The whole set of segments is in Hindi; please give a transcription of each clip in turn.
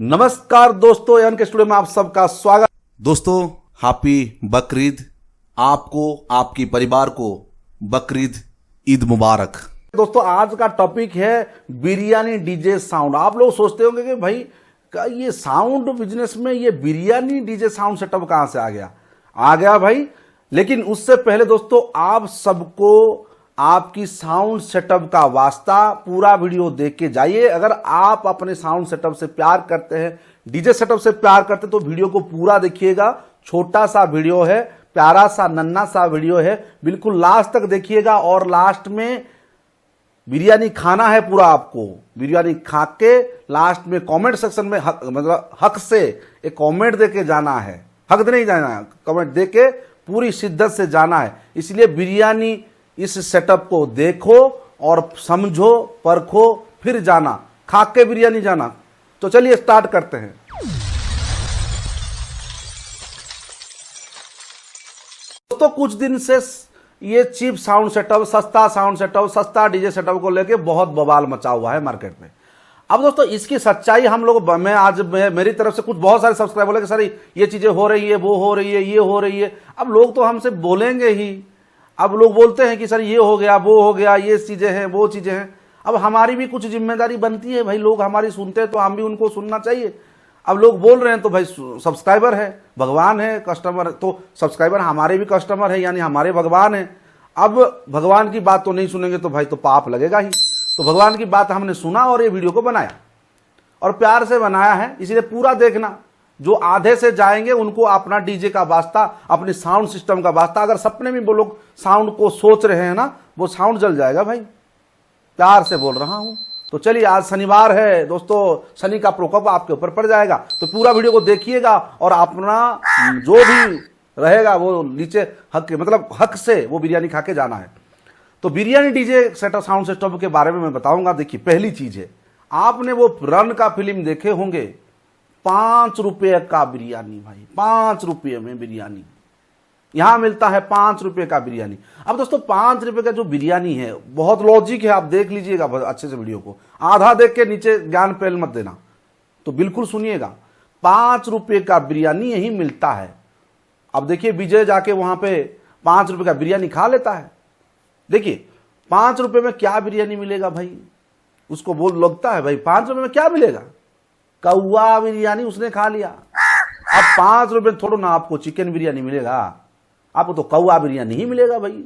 नमस्कार दोस्तों, एन के स्टूडियो में आप सबका स्वागत। दोस्तों, हैप्पी बकरीद आपको, आपकी परिवार को बकरीद ईद मुबारक। दोस्तों, आज का टॉपिक है बिरयानी डीजे साउंड। आप लोग सोचते होंगे कि भाई ये साउंड बिजनेस में ये बिरयानी डीजे साउंड सेटअप कहां से आ गया भाई। लेकिन उससे पहले दोस्तों, आप सबको आपकी साउंड सेटअप का वास्ता पूरा वीडियो देख के जाइए। अगर आप अपने साउंड सेटअप से प्यार करते हैं, डीजे सेटअप से प्यार करते हैं, तो वीडियो को पूरा देखिएगा। छोटा सा वीडियो है, प्यारा सा नन्ना सा वीडियो है, बिल्कुल लास्ट तक देखिएगा। और लास्ट में बिरयानी खाना है पूरा आपको। बिरयानी खा के लास्ट में कमेंट सेक्शन में हक से एक कमेंट देके जाना है। हक नहीं जाना है, कमेंट देके पूरी शिद्दत से जाना है। इसलिए बिरयानी इस सेटअप को देखो और समझो, परखो, फिर जाना, खा के बिरयानी जाना। तो चलिए स्टार्ट करते हैं। दोस्तों, कुछ दिन से ये चीप साउंड सेटअप, सस्ता साउंड सेटअप, सस्ता डीजे सेटअप को लेके बहुत बवाल मचा हुआ है मार्केट में। अब दोस्तों, इसकी सच्चाई हम लोग, मेरी तरफ से बहुत सारे सब्सक्राइबर बोले कि सर ये चीजें हो रही है, वो हो रही है, ये हो रही है। अब लोग तो हमसे बोलेंगे ही। अब लोग बोलते हैं कि सर ये हो गया, वो हो गया, ये चीजें हैं, वो चीजें हैं। अब हमारी भी कुछ जिम्मेदारी बनती है भाई। लोग हमारी सुनते हैं तो हम भी उनको सुनना चाहिए। अब लोग बोल रहे हैं तो भाई सब्सक्राइबर है, भगवान है, कस्टमर, तो सब्सक्राइबर हमारे भी कस्टमर है, यानी हमारे भगवान है। अब भगवान की बात तो नहीं सुनेंगे तो भाई तो पाप लगेगा ही। तो भगवान की बात हमने सुना और ये वीडियो को बनाया, और प्यार से बनाया है, इसलिए पूरा देखना। जो आधे से जाएंगे उनको अपना डीजे का वास्ता, अपने साउंड सिस्टम का वास्ता, अगर सपने में वो लोग साउंड को सोच रहे हैं ना, वो साउंड जल जाएगा भाई। प्यार से बोल रहा हूं। तो चलिए, आज शनिवार है दोस्तों, शनि का प्रकोप आपके ऊपर पड़ जाएगा। तो पूरा वीडियो को देखिएगा और अपना जो भी रहेगा वो नीचे हक से वो बिरयानी खा के जाना है। तो biryani DJ setup sound system के बारे में मैं बताऊंगा। देखिए, पहली चीज है, आपने वो रन का फिल्म देखे होंगे, 5 रुपये का बिरयानी भाई, 5 रुपये में बिरयानी यहां मिलता है। 5 रुपये का बिरयानी। अब दोस्तों, 5 रुपये का जो बिरयानी है, बहुत लॉजिक है, आप देख लीजिएगा अच्छे से वीडियो को। आधा देख के नीचे ज्ञान पेल मत देना, तो बिल्कुल सुनिएगा। 5 रुपये का बिरयानी यही मिलता है। अब देखिए, विजय जाके वहां पे 5 रुपये का बिरयानी खा लेता है। देखिए, 5 रुपये में क्या बिरयानी मिलेगा भाई, उसको बोल लगता है भाई 5 रुपये में क्या मिलेगा, कौवा बिरयानी उसने खा लिया। अब 5 रुपये थोड़ा ना आपको चिकन बिरयानी मिलेगा, आपको तो कौवा बिरयानी ही मिलेगा भाई।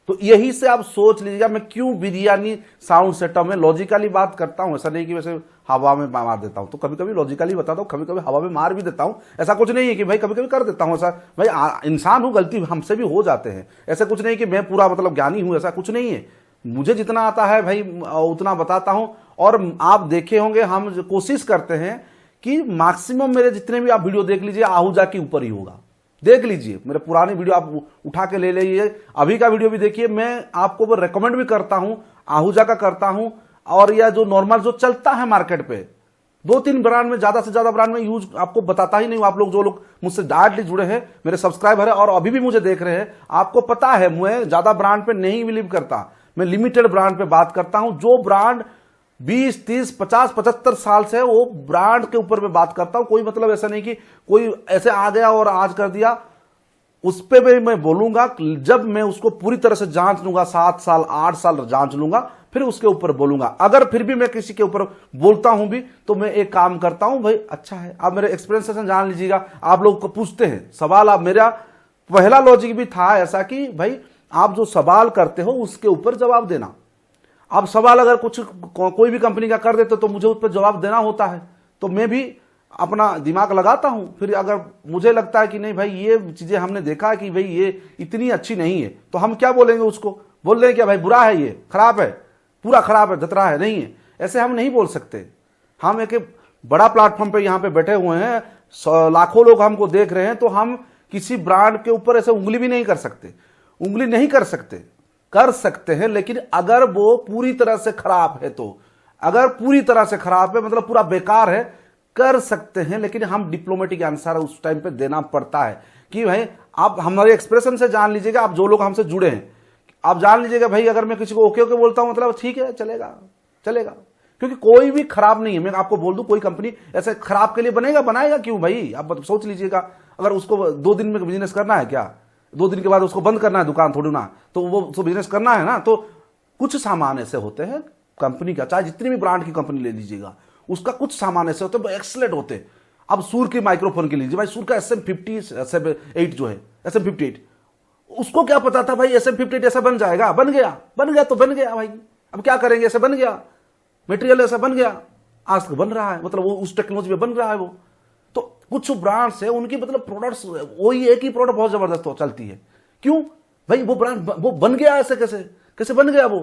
तो यही से आप सोच लीजिएगा मैं क्यों बिरयानी साउंड सेटअप में लॉजिकली बात करता हूं। ऐसा नहीं कि वैसे हवा में मार देता हूं, तो कभी कभी लॉजिकली बताता हूं, कभी कभी हवा में मार भी देता हूं। ऐसा कुछ नहीं है कि भाई कभी कभी कर देता हूं ऐसा। भाई इंसान हूं, गलती हमसे भी हो जाते हैं। ऐसा कुछ नहीं कि मैं पूरा ज्ञानी हूं, ऐसा कुछ नहीं है। मुझे जितना आता है भाई उतना बताता हूं। और आप देखे होंगे, हम कोशिश करते हैं कि मैक्सिमम मेरे जितने भी आप वीडियो देख लीजिए, आहूजा के ऊपर ही होगा। देख लीजिए मेरे पुराने वीडियो, आप उठा के ले लीजिए, अभी का वीडियो भी देखिए। मैं आपको वो रेकमेंड भी करता हूं, आहूजा का करता हूं, और या जो नॉर्मल जो चलता है मार्केट पे, 2-3 ब्रांड में, ज्यादा से ज्यादा ब्रांड में यूज आपको बताता ही नहीं हूं। आप लोग जो लोग मुझसे डायरेक्टली जुड़े हैं, मेरे सब्सक्राइबर है और अभी भी मुझे देख रहे हैं, आपको पता है मैं ज्यादा ब्रांड पे नहीं बिलीव करता। मैं लिमिटेड ब्रांड पे बात करता हूं। जो ब्रांड 20, 30, 50, 75 साल से, वो ब्रांड के ऊपर मैं बात करता हूं। कोई ऐसा नहीं कि कोई ऐसे आ गया और आज कर दिया, उस पे भी मैं बोलूंगा। जब मैं उसको पूरी तरह से जांच लूंगा, 7 साल 8 साल जांच लूंगा, फिर उसके ऊपर बोलूंगा। अगर फिर भी मैं किसी के ऊपर बोलता हूं भी, तो मैं एक काम करता हूं भाई, अच्छा है, आप मेरे एक्सपीरियंस से जान लीजिएगा। आप लोग को पूछते हैं सवाल, आप मेरा पहला लॉजिक भी था ऐसा कि भाई आप जो सवाल करते हो उसके ऊपर जवाब देना। आप सवाल अगर कोई भी कंपनी का कर देते तो मुझे उस पर जवाब देना होता है, तो मैं भी अपना दिमाग लगाता हूं। फिर अगर मुझे लगता है कि नहीं भाई ये चीजें हमने देखा है कि भाई ये इतनी अच्छी नहीं है, तो हम क्या बोलेंगे उसको, बोल रहे हैं क्या भाई बुरा है, ये खराब है, पूरा खराब है, धतरा है, नहीं है, ऐसे हम नहीं बोल सकते। हम एक बड़ा प्लेटफॉर्म पे यहाँ पे बैठे हुए हैं, लाखों लोग हमको देख रहे हैं, तो हम किसी ब्रांड के ऊपर ऐसे उंगली भी नहीं कर सकते। उंगली नहीं कर सकते हैं, लेकिन अगर वो पूरी तरह से खराब है, तो अगर पूरी तरह से खराब है मतलब पूरा बेकार है, कर सकते हैं। लेकिन हम डिप्लोमेटिक आंसर उस टाइम पे देना पड़ता है कि भाई आप हमारे एक्सप्रेशन से जान लीजिएगा, आप जो लोग हमसे जुड़े हैं, आप जान लीजिएगा भाई, अगर मैं किसी को ओके ओके बोलता हूं मतलब ठीक है, चलेगा। क्योंकि कोई भी खराब नहीं है। मैं आपको बोल दूं, कोई कंपनी ऐसे खराब के लिए बनाएगा क्यों भाई? आप सोच लीजिएगा, अगर उसको 2 दिन में बिजनेस करना है क्या, 2 दिन के बाद उसको बंद करना है दुकान थोड़ी ना, तो वो उसको बिजनेस करना है ना। तो कुछ सामान ऐसे होते हैं कंपनी का, चाहे जितनी भी ब्रांड की कंपनी ले लीजिएगा, उसका कुछ सामान ऐसे होते हैं एक्सलेंट होते हैं। अब सूर के माइक्रोफोन के लीजिए भाई, सूर का SM58 जो है, SM58, उसको क्या पता था भाई SM58 ऐसा बन जाएगा? बन गया तो बन गया भाई। अब क्या करेंगे, ऐसा बन गया, मटेरियल ऐसा बन गया, आज तक बन रहा है, मतलब वो उस टेक्नोलॉजी में बन रहा है वो। तो कुछ ब्रांड्स है उनकी मतलब प्रोडक्ट्स, वही एक ही प्रोडक्ट बहुत जबरदस्त चलती है। क्यों भाई? वो ब्रांड वो बन गया, ऐसे कैसे बन गया वो?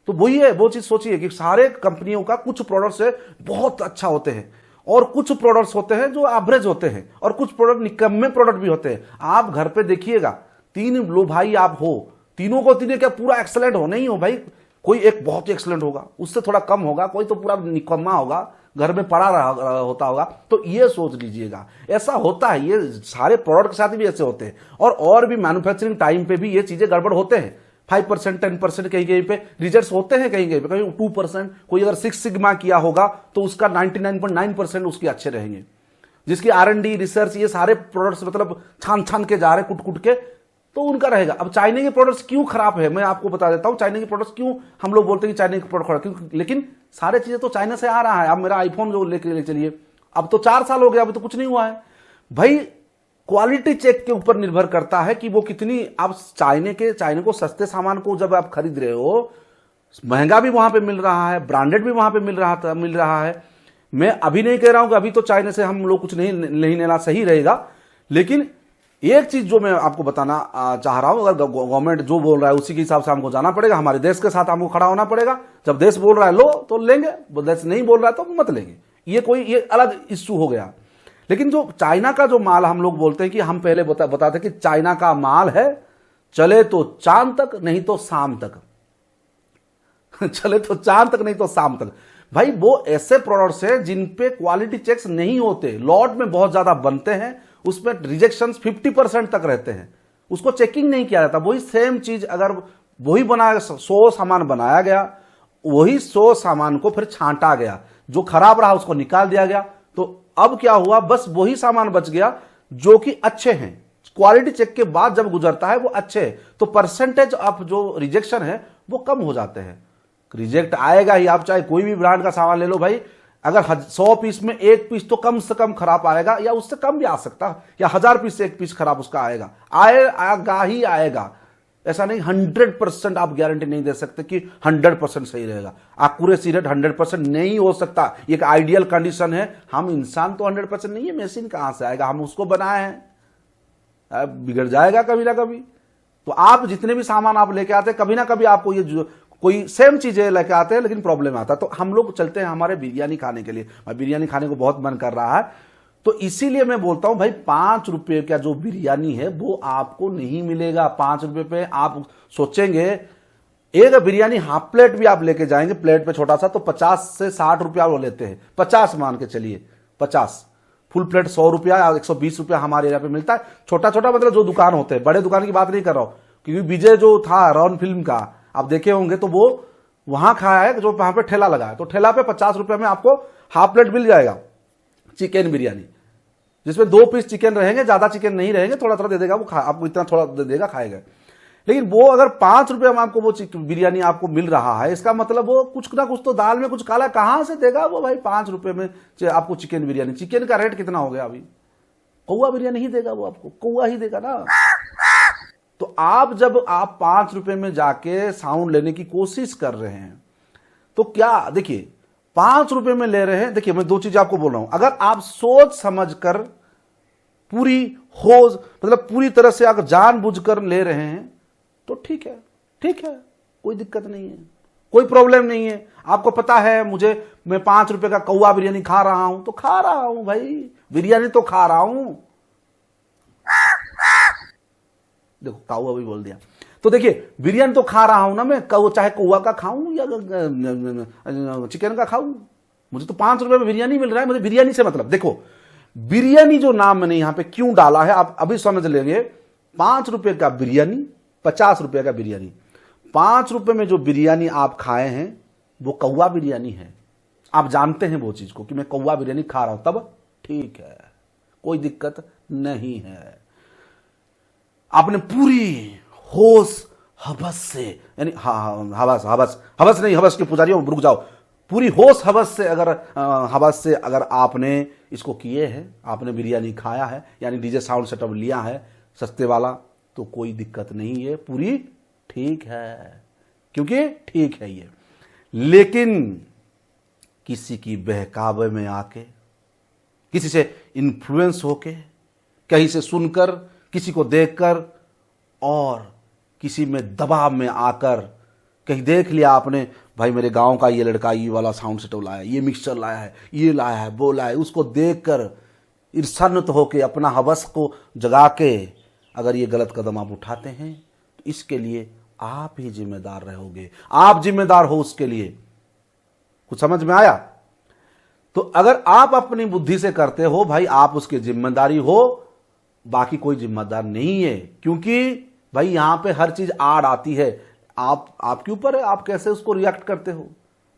तो वही है, वो चीज सोचिए कि सारे कंपनियों का कुछ प्रोडक्ट्स है बहुत अच्छा होते हैं, और कुछ प्रोडक्ट्स होते हैं जो एवरेज होते हैं, और कुछ प्रोडक्ट निकम्मे प्रोडक्ट भी होते हैं। आप घर पे देखिएगा, 3 लो भाई आप हो, तीनों को तीनों क्या पूरा एक्सलेंट हो? नहीं हो भाई, कोई एक बहुत ही एक्सलेंट होगा, उससे थोड़ा कम होगा, कोई तो पूरा निकम्मा होगा, घर में पड़ा रहा होता होगा। तो ये सोच लीजिएगा, ऐसा होता है, ये सारे प्रोडक्ट के साथ भी ऐसे होते हैं। और भी मैन्युफैक्चरिंग टाइम पे भी ये चीजें गड़बड़ होते हैं। 5%, 10% कहीं पे रिजल्ट्स होते हैं, कहीं 2%। कोई अगर 6 सिग्मा किया होगा तो उसका 99.9% उसके अच्छे रहेंगे। जिसकी R&D रिसर्च ये सारे प्रोडक्ट्स मतलब छान के जा रहे हैं, कुट के, तो उनका रहेगा। अब चाइना के प्रोडक्ट्स क्यों खराब है, मैं आपको बता देता हूं। चाइना के प्रोडक्ट्स क्यों हम लोग बोलते हैं कि चाइना के प्रोडक्ट खराब, क्यों? लेकिन सारे चीजें तो चाइना से आ रहा है। अब मेरा आईफोन जो लेके चलिए, अब तो 4 साल हो गया, अभी तो कुछ नहीं हुआ है भाई। क्वालिटी चेक के ऊपर निर्भर करता है कि वो कितनी, आप चाइना को सस्ते सामान को जब आप खरीद रहे हो, महंगा भी वहां पे मिल रहा है, ब्रांडेड भी वहां पे मिल रहा है। मैं अभी नहीं कह रहा हूं कि अभी तो चाइना से हम लोग कुछ नहीं लेना सही रहेगा, लेकिन एक चीज जो मैं आपको बताना चाह रहा हूं, अगर गवर्नमेंट जो बोल रहा है उसी के हिसाब से हमको जाना पड़ेगा, हमारे देश के साथ हमको खड़ा होना पड़ेगा। जब देश बोल रहा है लो तो लेंगे, देश नहीं बोल रहा है तो मत लेंगे। ये अलग इश्यू हो गया। लेकिन जो चाइना का जो माल हम लोग बोलते हैं कि हम पहले बताते कि चाइना का माल है, चले तो चांद तक नहीं तो शाम तक चले तो चांद तक नहीं तो शाम तक। भाई वो ऐसे प्रोडक्ट्स हैं जिन पे क्वालिटी चेक्स नहीं होते, लॉट में बहुत ज्यादा बनते हैं, उसमें रिजेक्शन 50% तक रहते हैं, उसको चेकिंग नहीं किया जाता। वही सेम चीज अगर वही 100 सामान बनाया गया, वही 100 सामान को फिर छांटा गया, जो खराब रहा उसको निकाल दिया गया, तो अब क्या हुआ, बस वही सामान बच गया जो कि अच्छे हैं। क्वालिटी चेक के बाद जब गुजरता है वो अच्छे है, तो परसेंटेज ऑफ जो रिजेक्शन है वो कम हो जाते हैं। रिजेक्ट आएगा ही, आप चाहे कोई भी ब्रांड का सामान ले लो भाई, अगर 100 पीस में 1 पीस तो कम से कम खराब आएगा, या उससे कम भी आ सकता, या 1000 पीस से 1 पीस खराब उसका आएगा ही आएगा। ऐसा नहीं 100% आप गारंटी नहीं दे सकते कि 100% सही रहेगा। एक्यूरेसी रेट 100% नहीं हो सकता, ये एक आइडियल कंडीशन है। हम इंसान तो 100% नहीं है, मशीन कहां से आएगा, हम उसको बनाए हैं, बिगड़ जाएगा कभी ना कभी। तो आप जितने भी सामान आप लेके आते हैं, कभी ना कभी आपको ये कोई सेम चीजें लेके आते हैं, लेकिन प्रॉब्लम आता है। तो हम लोग चलते हैं हमारे बिरयानी खाने के लिए, बिरयानी खाने को बहुत मन कर रहा है, तो इसीलिए मैं बोलता हूं भाई 5 रुपए का जो बिरयानी है वो आपको नहीं मिलेगा। 5 रुपए पे आप सोचेंगे, एक बिरयानी हाफ प्लेट भी आप लेके जाएंगे, प्लेट पे छोटा सा, तो 50 से 60 रुपया वो लेते हैं। 50 मान के चलिए, 50 फुल प्लेट 100 रुपया या 120 रुपया हमारे यहाँ पे मिलता है। छोटा छोटा मतलब जो दुकान होते हैं, बड़े दुकान की बात नहीं कर रहा हूं, क्योंकि विजय जो था रॉन फिल्म का आप देखे होंगे, तो वो वहां खाया है जो वहां पे ठेला लगा है, तो ठेला पे 50 रुपए में आपको हाफ प्लेट मिल जाएगा चिकन बिरयानी, जिसमें 2 पीस चिकन रहेंगे, ज्यादा चिकन नहीं रहेंगे, थोड़ा थोड़ा दे देगा वो, आपको इतना थोड़ा दे देगा, खाएगा। लेकिन वो अगर 5 रुपए में आपको वो बिरयानी आपको मिल रहा है, इसका मतलब वो कुछ ना कुछ तो दाल में कुछ काला, कहां से देगा वो भाई 5 रुपए में आपको चिकन बिरयानी। चिकन का रेट कितना हो गया अभी, कौआ बिरयानी ही देगा वो आपको, कौआ ही देगा ना। तो आप जब आप 5 रुपए में जाके साउंड लेने की कोशिश कर रहे हैं, तो क्या देखिए 5 रुपए में ले रहे हैं। देखिए मैं 2 चीज आपको बोल रहा हूं, अगर आप सोच समझकर पूरी होज मतलब पूरी तरह से अगर जानबूझकर ले रहे हैं तो ठीक है, कोई दिक्कत नहीं है, कोई प्रॉब्लम नहीं है। आपको पता है मैं 5 रुपए का कौआ बिरयानी खा रहा हूं, तो खा रहा हूं भाई, बिरयानी तो खा रहा हूं। देखो कौआ भी बोल दिया, तो देखिए बिरयानी तो खा रहा हूं ना मैं, चाहे कौआ का खाऊं या चिकन का खाऊं, मुझे तो 5 रुपए में बिरयानी मिल रहा है। मुझे बिरयानी से मतलब, देखो बिरयानी जो नाम मैंने यहां पे क्यों डाला है आप अभी समझ लेंगे। 5 रुपए का बिरयानी, 50 रुपए का बिरयानी, 5 रुपए में जो बिरयानी आप खाए हैं वो कौआ बिरयानी है, आप जानते हैं वो चीज को कि मैं कौवा बिरयानी खा रहा हूं, तब ठीक है, कोई दिक्कत नहीं है। आपने पूरी होश हवस से, यानी हवस नहीं, हवस के पुजारियों रुक जाओ, पूरी होश हवस से अगर आपने इसको किए हैं, आपने बिरयानी खाया है, यानी डीजे साउंड सेटअप लिया है सस्ते वाला, तो कोई दिक्कत नहीं है, पूरी ठीक है, क्योंकि ठीक है ये। लेकिन किसी की बहकावे में आके, किसी से इन्फ्लुएंस होके, कहीं से सुनकर, किसी को देखकर, और किसी में दबाव में आकर, कहीं देख लिया आपने, भाई मेरे गांव का ये लड़का ये वाला साउंड सेटअप लाया, ये मिक्सचर लाया है, ये लाया है, वो लाया है, उसको देखकर ईर्ष्यान्वित होके अपना हवस को जगा के अगर ये गलत कदम आप उठाते हैं, तो इसके लिए आप ही जिम्मेदार रहोगे, आप जिम्मेदार हो उसके लिए। कुछ समझ में आया? तो अगर आप अपनी बुद्धि से करते हो भाई, आप उसके जिम्मेदारी हो, बाकी कोई जिम्मेदार नहीं है, क्योंकि भाई यहां पे हर चीज आड़ आती है, आपके ऊपर है, आप कैसे उसको रिएक्ट करते हो।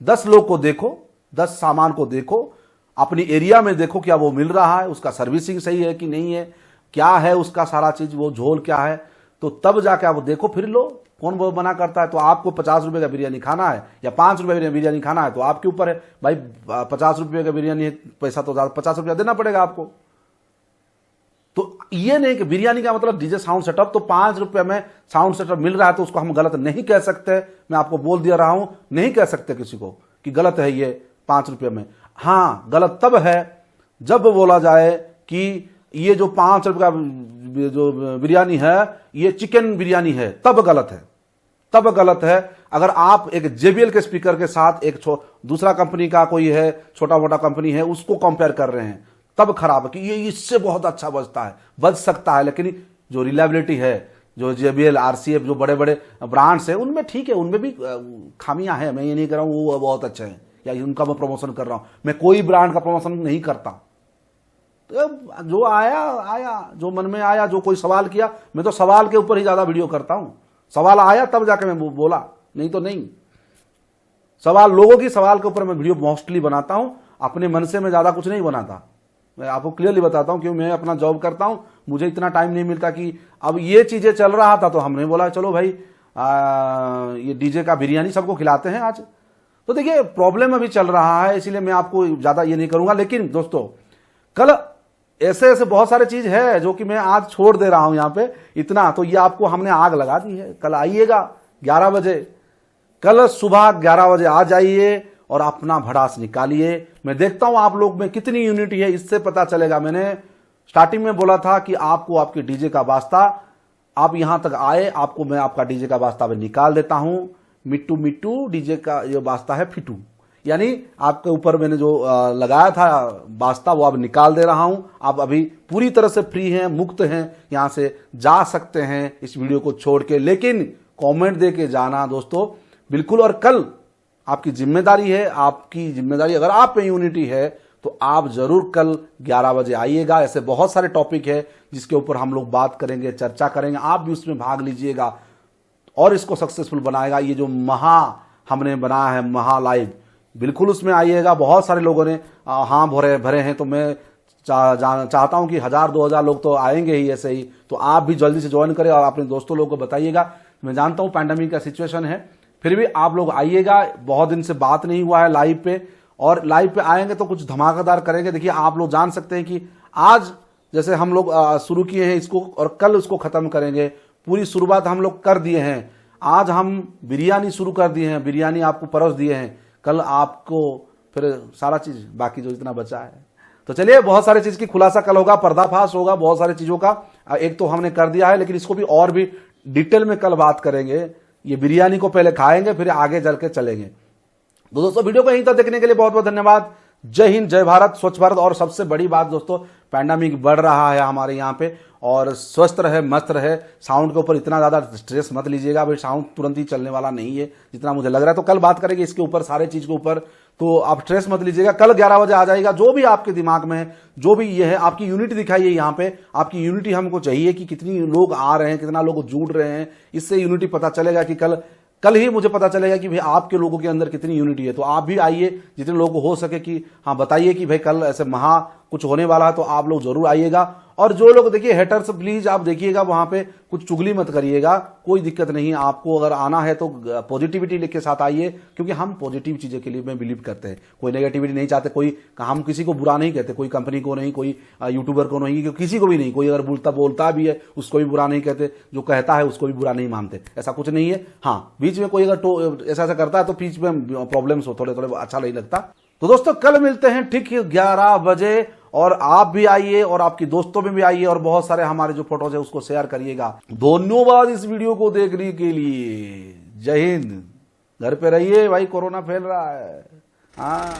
10 लोग को देखो, 10 सामान को देखो, अपनी एरिया में देखो क्या वो मिल रहा है, उसका सर्विसिंग सही है कि नहीं है, क्या है उसका सारा चीज, वो झोल क्या है, तो तब जाके आप देखो, फिर लो। कौन वो मना करता है? तो आपको 50 रुपए का बिरयानी खाना है या 5 रुपए का बिरयानी खाना है, तो आपके ऊपर है भाई। 50 रुपए का बिरयानी है, पैसा तो 50 रुपया देना पड़ेगा आपको। तो ये नहीं कि बिरयानी का मतलब डीजे साउंड सेटअप, तो 5 रुपए में साउंड सेटअप मिल रहा है तो उसको हम गलत नहीं कह सकते। मैं आपको बोल दिया रहा हूं, नहीं कह सकते किसी को कि गलत है ये 5 रुपए में। हाँ, गलत तब है जब बोला जाए कि ये जो 5 रुपए का जो बिरयानी है ये चिकन बिरयानी है, तब गलत है, तब गलत है। अगर आप एक JBL के स्पीकर के साथ एक दूसरा कंपनी का कोई है, छोटा मोटा कंपनी है, उसको कंपेयर कर रहे हैं, तब खराब है कि ये इससे बहुत अच्छा बजता है, बज सकता है, लेकिन जो रिलायबिलिटी है, जो JBL, RCF, जो बड़े बड़े ब्रांड्स है, उनमें ठीक है, उनमें भी खामियां हैं। मैं ये नहीं कर रहा हूं वो बहुत अच्छे हैं या उनका मैं प्रमोशन कर रहा हूं, मैं कोई ब्रांड का प्रमोशन नहीं करता। तो जो आया, जो मन में आया, जो कोई सवाल किया, मैं तो सवाल के ऊपर ही ज्यादा वीडियो करता हूं। सवाल आया तब जाके मैं बोला, नहीं तो नहीं। सवाल लोगों की सवाल के ऊपर मैं वीडियो मोस्टली बनाता हूं, अपने मन से मैं ज्यादा कुछ नहीं बनाता। मैं आपको क्लियरली बताता हूं, क्योंकि मैं अपना जॉब करता हूं, मुझे इतना टाइम नहीं मिलता कि अब ये चीजें चल रहा था तो हमने बोला चलो भाई ये डीजे का बिरयानी सबको खिलाते हैं आज। तो देखिए प्रॉब्लम अभी चल रहा है, इसीलिए मैं आपको ज्यादा ये नहीं करूंगा। लेकिन दोस्तों कल ऐसे बहुत सारे चीज है जो कि मैं आज छोड़ दे रहा हूं यहां पे इतना, तो ये आपको हमने आग लगा दी है। कल आइएगा 11 बजे, कल सुबह 11 बजे आ जाइए और अपना भड़ास निकालिए। मैं देखता हूं आप लोग में कितनी यूनिटी है, इससे पता चलेगा। मैंने स्टार्टिंग में बोला था कि आपको आपके डीजे का वास्ता, आप यहां तक आए, आपको मैं आपका डीजे का वास्ता में निकाल देता हूं। मिट्टू मिट्टू डीजे का ये वास्ता है फिटू, यानी आपके ऊपर मैंने जो लगाया था वास्ता वो अब निकाल दे रहा हूं। आप अभी पूरी तरह से फ्री हैं, मुक्त हैं, यहां से जा सकते हैं इस वीडियो को छोड़ के। लेकिन कमेंट दे के जाना दोस्तों बिल्कुल। और कल आपकी जिम्मेदारी है, आपकी जिम्मेदारी, अगर आप में यूनिटी है तो आप जरूर कल 11 बजे आइएगा। ऐसे बहुत सारे टॉपिक है जिसके ऊपर हम लोग बात करेंगे, चर्चा करेंगे, आप भी उसमें भाग लीजिएगा और इसको सक्सेसफुल बनाएगा। ये जो हमने बनाया है महा लाइव, बिल्कुल उसमें आइएगा। बहुत सारे लोगों ने हाँ भरे हैं, तो मैं चाहता हूं कि 1000-2000 लोग तो आएंगे ही ऐसे ही। तो आप भी जल्दी से ज्वाइन करें और अपने दोस्तों लोगों को बताइएगा। मैं जानता हूं पैंडेमिक का सिचुएशन है, फिर भी आप लोग आइएगा। बहुत दिन से बात नहीं हुआ है लाइव पे, और लाइव पे आएंगे तो कुछ धमाकेदार करेंगे। देखिए आप लोग जान सकते हैं कि आज जैसे हम लोग शुरू किए हैं इसको और कल उसको खत्म करेंगे। पूरी शुरुआत हम लोग कर दिए हैं। आज हम बिरयानी शुरू कर दिए हैं, बिरयानी आपको परोस दिए हैं। कल आपको फिर सारा चीज बाकी जो इतना बचा है, तो चलिए बहुत सारी चीज की खुलासा कल होगा, पर्दाफाश होगा बहुत सारी चीजों का। एक तो हमने कर दिया है, लेकिन इसको भी और भी डिटेल में कल बात करेंगे। ये बिरयानी को पहले खाएंगे, फिर आगे चल के चलेंगे। तो दोस्तों वीडियो को यहीं तक देखने के लिए बहुत बहुत धन्यवाद। जय हिंद, जय भारत, स्वच्छ भारत। और सबसे बड़ी बात दोस्तों, पैंडेमिक बढ़ रहा है हमारे यहाँ पे, और स्वस्थ रहे, मस्त रहे। साउंड के ऊपर इतना ज्यादा स्ट्रेस मत लीजिएगा भाई, साउंड तुरंत ही चलने वाला नहीं है जितना मुझे लग रहा है। तो कल बात करेंगे इसके ऊपर, सारे चीज के ऊपर, तो आप स्ट्रेस मत लीजिएगा। कल 11 बजे आ जाएगा। जो भी आपके दिमाग में है, जो भी ये है, आपकी यूनिटी दिखाइए यहाँ पे। आपकी यूनिटी हमको चाहिए कि कितनी लोग आ रहे हैं, कितना लोग जुड़ रहे हैं, इससे यूनिटी पता चलेगा कि कल कल ही मुझे पता चलेगा कि भाई आपके लोगों के अंदर कितनी यूनिटी है। तो आप भी आइए, जितने लोगों को हो सके कि हाँ बताइए कि भाई कल ऐसे महा कुछ होने वाला है, तो आप लोग जरूर आइएगा। और जो लोग देखिए हेटर्स, प्लीज आप देखिएगा वहां पे कुछ चुगली मत करिएगा, कोई दिक्कत नहीं। आपको अगर आना है तो पॉजिटिविटी के साथ आइए, क्योंकि हम पॉजिटिव चीजें के लिए में बिलीव करते हैं, कोई नेगेटिविटी नहीं चाहते। कोई हम किसी को बुरा नहीं कहते, कोई कंपनी को नहीं, कोई यूट्यूबर को नहीं, किसी को भी नहीं। कोई अगर बोलता भी है उसको भी बुरा नहीं कहते, जो कहता है उसको भी बुरा नहीं मानते, ऐसा कुछ नहीं है। हाँ, बीच में कोई अगर ऐसा करता है तो बीच में प्रॉब्लम्स हो, थोड़े अच्छा नहीं लगता। तो दोस्तों कल मिलते हैं ठीक 11 बजे, और आप भी आइए और आपकी दोस्तों में भी आइए, और बहुत सारे हमारे जो फोटोज है उसको शेयर करिएगा। धन्यवाद इस वीडियो को देखने के लिए। जय हिंद। घर पे रहिए भाई, कोरोना फैल रहा है। हाँ।